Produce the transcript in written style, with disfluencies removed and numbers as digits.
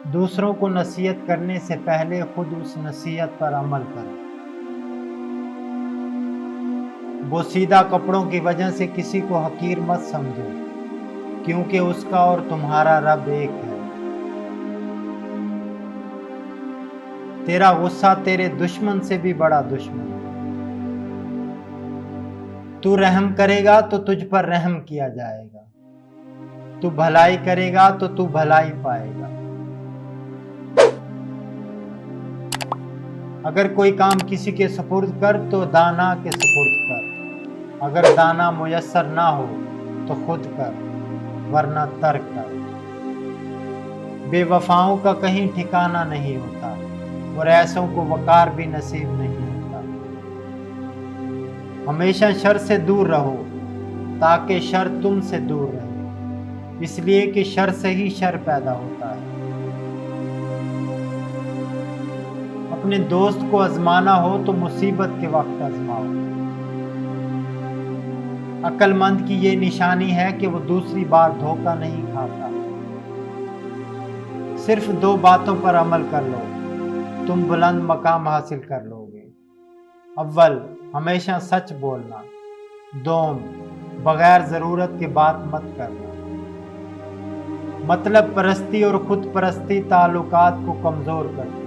دوسروں کو نصیحت کرنے سے پہلے خود اس نصیحت پر عمل کرو۔ وہ سیدھا کپڑوں کی وجہ سے کسی کو حقیر مت سمجھو، کیونکہ اس کا اور تمہارا رب ایک ہے۔ تیرا غصہ تیرے دشمن سے بھی بڑا دشمن ہے۔ تو رحم کرے گا تو تجھ پر رحم کیا جائے گا، تو بھلائی کرے گا تو تو بھلائی پائے گا۔ اگر کوئی کام کسی کے سپرد کر تو دانا کے سپرد کر، اگر دانا میسر نہ ہو تو خود کر، ورنہ ترک کر۔ بے وفاؤں کا کہیں ٹھکانہ نہیں ہوتا، اور ایسوں کو وقار بھی نصیب نہیں ہوتا۔ ہمیشہ شر سے دور رہو تاکہ شر تم سے دور رہے، اس لیے کہ شر سے ہی شر پیدا ہوتا ہے۔ اپنے دوست کو آزمانا ہو تو مصیبت کے وقت آزماؤ۔ عقل مند کی یہ نشانی ہے کہ وہ دوسری بار دھوکہ نہیں کھاتا۔ صرف 2 باتوں پر عمل کر لو، تم بلند مقام حاصل کر لو گے۔ اول، ہمیشہ سچ بولنا۔ دوم، بغیر ضرورت کے بات مت کرنا۔ مطلب پرستی اور خود پرستی تعلقات کو کمزور کرتی